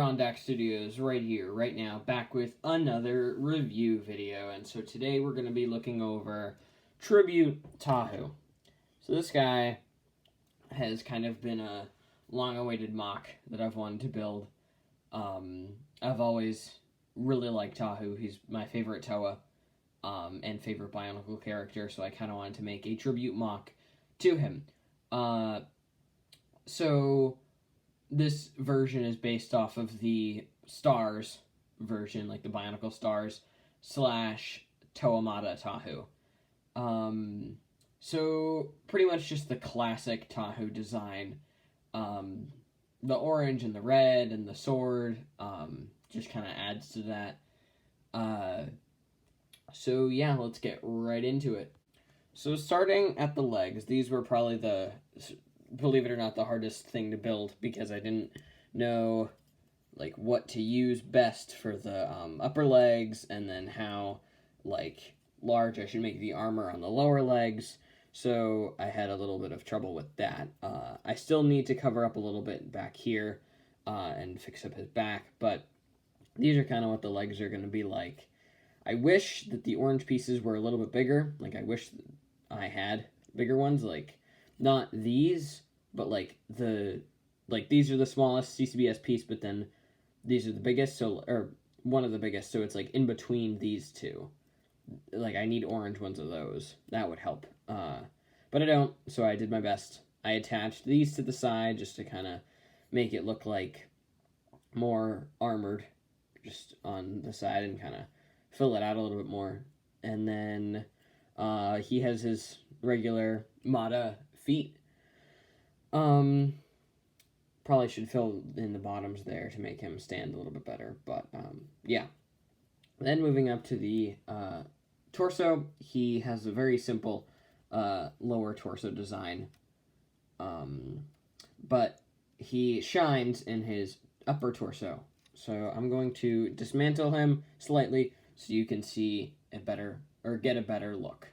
Rondak Studios right here, right now, back with another review video. And so today we're going to be looking over Tribute Tahu. So this guy has kind of been a long-awaited mock that I've wanted to build. I've always really liked Tahu. He's my favorite Toa and favorite Bionicle character, so I kind of wanted to make a tribute mock to him. So this version is based off of the Stars version, like the Bionicle Stars, / Toamata Tahu. So pretty much just the classic Tahu design. The orange and the red and the sword just kind of adds to that. So yeah, let's get right into it. So starting at the legs, these were probably believe it or not, the hardest thing to build because I didn't know like what to use best for the upper legs and then how like large I should make the armor on the lower legs. So I had a little bit of trouble with that. I still need to cover up a little bit back here and fix up his back, but these are kind of what the legs are going to be like. I wish that the orange pieces were a little bit bigger. Like I wish I had bigger ones, like not these, but like these are the smallest CCBS piece, but then these are the biggest, or one of the biggest, so it's like in between these two. Like I need orange ones of those. That would help. But I don't, so I did my best. I attached these to the side just to kind of make it look like more armored, just on the side, and kind of fill it out a little bit more. And then he has his regular Mata feet. Probably should fill in the bottoms there to make him stand a little bit better, but yeah. Then moving up to the torso, he has a very simple lower torso design, but he shines in his upper torso. So I'm going to dismantle him slightly so you can see a better, or get a better look.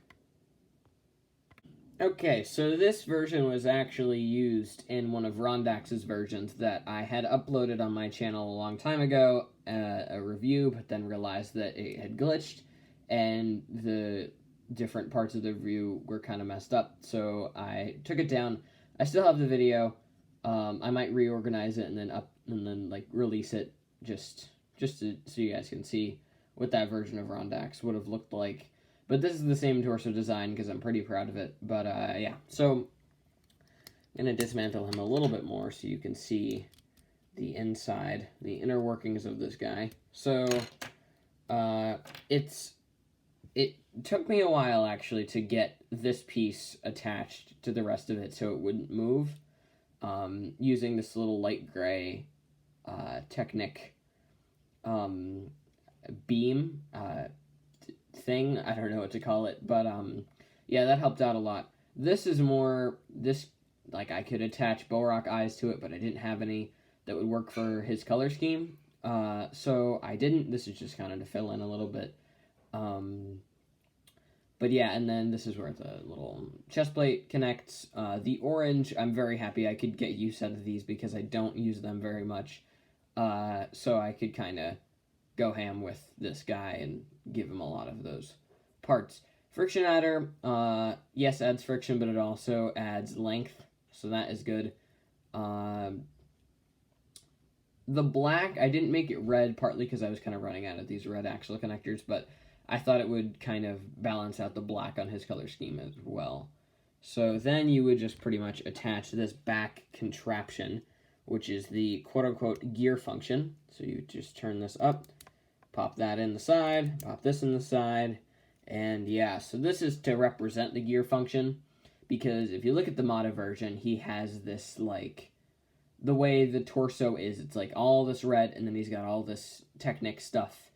Okay, so this version was actually used in one of Rondax's versions that I had uploaded on my channel a long time ago, a review, but then realized that it had glitched, and the different parts of the review were kind of messed up, so I took it down. I still have the video. I might reorganize it and then like release it just so you guys can see what that version of Rondax would have looked like. But this is the same torso design because I'm pretty proud of it. But yeah, so I'm going to dismantle him a little bit more so you can see the inside, the inner workings of this guy. So it took me a while actually to get this piece attached to the rest of it so it wouldn't move, using this little light gray Technic beam thing. I don't know what to call it, but yeah, that helped out a lot. This is more, like I could attach Borak eyes to it, but I didn't have any that would work for his color scheme, so I didn't. This is just kind of to fill in a little bit, but yeah, and then this is where the little chest plate connects. The orange, I'm very happy I could get use out of these because I don't use them very much, so I could kind of go ham with this guy and give him a lot of those parts. Friction adder, yes, adds friction, but it also adds length, so that is good. The black, I didn't make it red, partly because I was kind of running out of these red axle connectors, but I thought it would kind of balance out the black on his color scheme as well. So then you would just pretty much attach this back contraption, which is the quote-unquote gear function. So you just turn this up, pop that in the side, pop this in the side, and yeah, so this is to represent the gear function, because if you look at the Mata version, he has this, like, the way the torso is, it's like all this red, and then he's got all this Technic stuff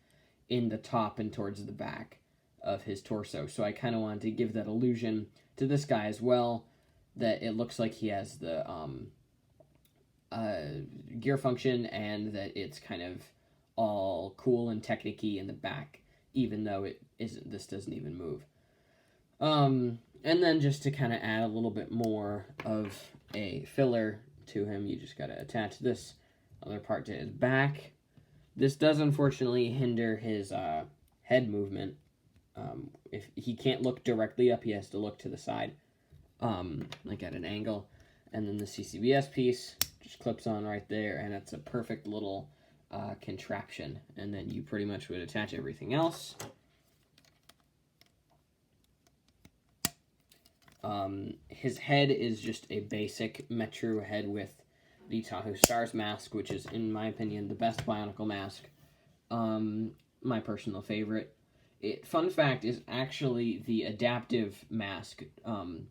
in the top and towards the back of his torso. So I kind of wanted to give that illusion to this guy as well, that it looks like he has the gear function, and that it's kind of all cool and technique-y in the back, even though it isn't. This doesn't even move. And then just to kind of add a little bit more of a filler to him, you just got to attach this other part to his back. This does unfortunately hinder his head movement. If he can't look directly up, he has to look to the side, like at an angle. And then the CCBS piece just clips on right there, and it's a perfect little contraption. And then you pretty much would attach everything else. His head is just a basic Metru head with the Tahu Stars mask, which is, in my opinion, the best Bionicle mask. My personal favorite. Fun fact, is actually the adaptive mask,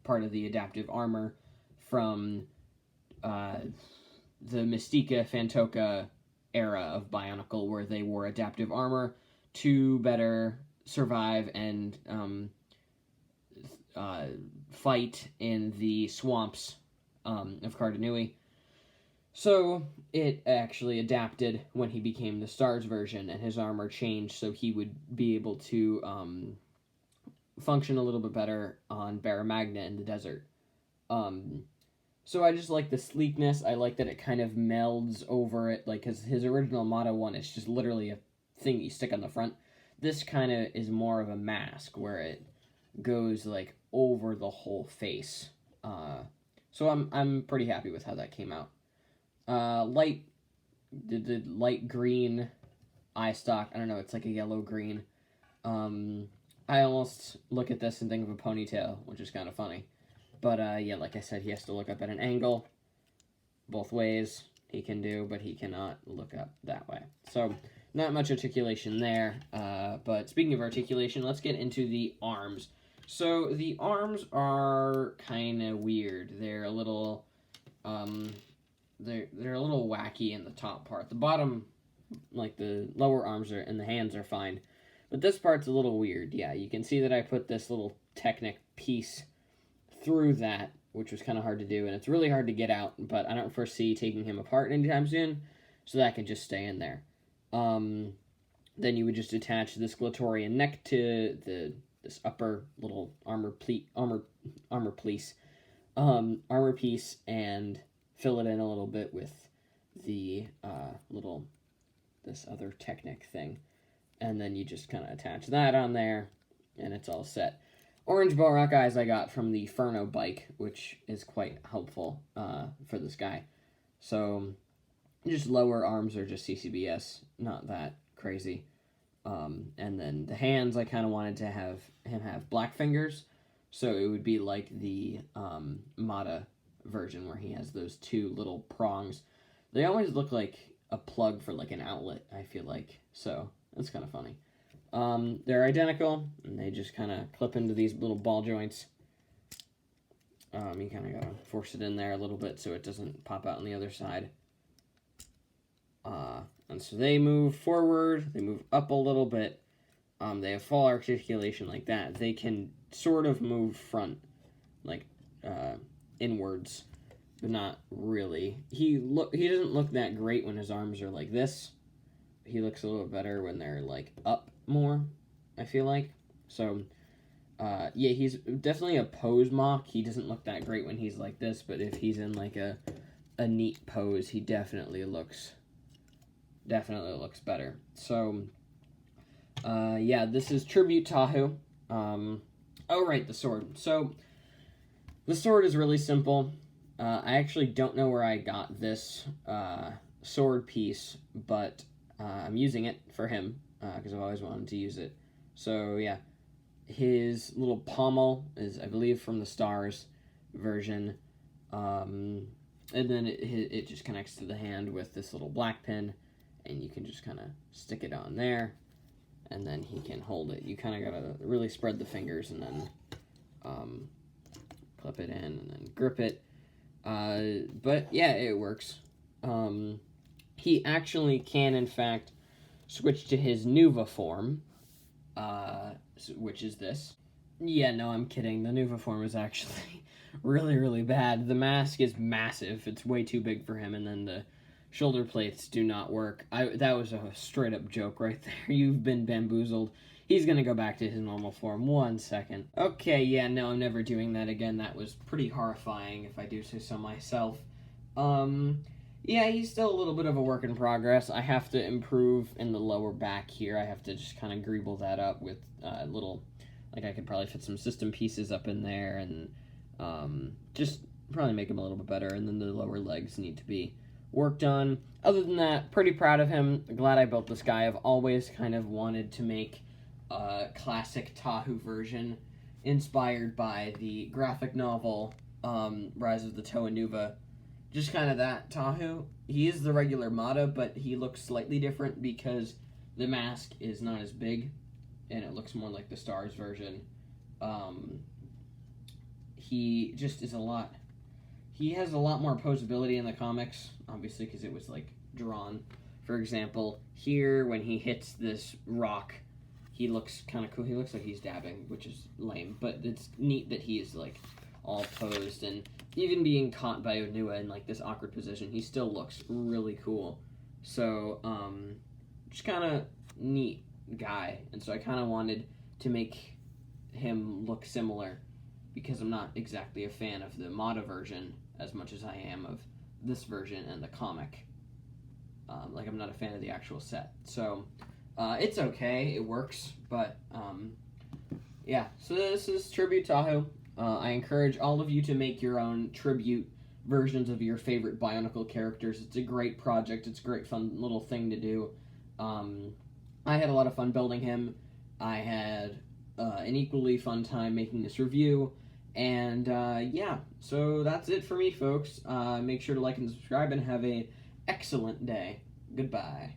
part of the adaptive armor from the Mystica Fantoka era of Bionicle, where they wore adaptive armor to better survive and fight in the swamps of Cardanui. So it actually adapted when he became the Stars version, and his armor changed so he would be able to function a little bit better on Barra Magna in the desert. So I just like the sleekness. I like that it kind of melds over it, like, because his original Mata one is just literally a thing you stick on the front. This kind of is more of a mask, where it goes, like, over the whole face. So I'm pretty happy with how that came out. The light green eye stalk. I don't know, it's like a yellow-green. I almost look at this and think of a ponytail, which is kind of funny. But, yeah, like I said, he has to look up at an angle. Both ways he can do, but he cannot look up that way. So, not much articulation there. But speaking of articulation, let's get into the arms. So, the arms are kind of weird. They're a little, they're a little wacky in the top part. The bottom, like the lower arms and the hands are fine. But this part's a little weird. Yeah, you can see that I put this little Technic piece through that, which was kind of hard to do, and it's really hard to get out, but I don't foresee taking him apart anytime soon, so that can just stay in there. Then you would just attach this Glatorian neck to this upper little armor piece, and fill it in a little bit with the this other Technic thing, and then you just kind of attach that on there, and it's all set. Orange Balrock eyes I got from the Furno bike, which is quite helpful for this guy. So, just lower arms are just CCBS, not that crazy. And then the hands, I kind of wanted to have him have black fingers, so it would be like the Mata version, where he has those two little prongs. They always look like a plug for like an outlet, I feel like, so that's kind of funny. They're identical, and they just kind of clip into these little ball joints. You kind of gotta force it in there a little bit so it doesn't pop out on the other side. And so they move forward, they move up a little bit. They have full articulation like that. They can sort of move front, like, inwards, but not really. He doesn't look that great when his arms are like this. He looks a little better when they're, like, up more, I feel like. So, yeah, he's definitely a pose mock. He doesn't look that great when he's like this, but if he's in, like, a neat pose, he definitely looks better. So, yeah, this is Tribute Tahu. Oh, right, the sword. So, the sword is really simple. I actually don't know where I got this sword piece, but I'm using it for him, because I've always wanted to use it. So, yeah, his little pommel is, I believe, from the Stars version, and then it just connects to the hand with this little black pin, and you can just kind of stick it on there, and then he can hold it. You kind of gotta really spread the fingers, and then clip it in, and then grip it. But, yeah, it works. He actually can, in fact, switch to his Nuva form, which is this. Yeah, no, I'm kidding. The Nuva form is actually really, really bad. The mask is massive. It's way too big for him, and then the shoulder plates do not work. That was a straight-up joke right there. You've been bamboozled. He's gonna go back to his normal form. 1 second. Okay, yeah, no, I'm never doing that again. That was pretty horrifying, if I do say so myself. Yeah, he's still a little bit of a work in progress. I have to improve in the lower back here. I have to just kind of greeble that up with little, like I could probably fit some system pieces up in there and just probably make him a little bit better. And then the lower legs need to be worked on. Other than that, pretty proud of him. Glad I built this guy. I've always kind of wanted to make a classic Tahu version inspired by the graphic novel Rise of the Toa Nuva. Just kind of that Tahu. He is the regular Mata, but he looks slightly different because the mask is not as big, and it looks more like the Stars version. He just is a lot. He has a lot more posability in the comics, obviously, because it was like drawn. For example, here when he hits this rock, he looks kind of cool. He looks like he's dabbing, which is lame, but it's neat that he's like all posed, and even being caught by Onua in like this awkward position, he still looks really cool. So, just kind of neat guy, and so I kind of wanted to make him look similar because I'm not exactly a fan of the Mata version as much as I am of this version and the comic. Like I'm not a fan of the actual set, so it's okay, it works, but yeah. So this is Tribute Tahu. I encourage all of you to make your own tribute versions of your favorite Bionicle characters. It's a great project. It's a great fun little thing to do. I had a lot of fun building him. I had an equally fun time making this review. And yeah, so that's it for me, folks. Make sure to like and subscribe and have a excellent day. Goodbye.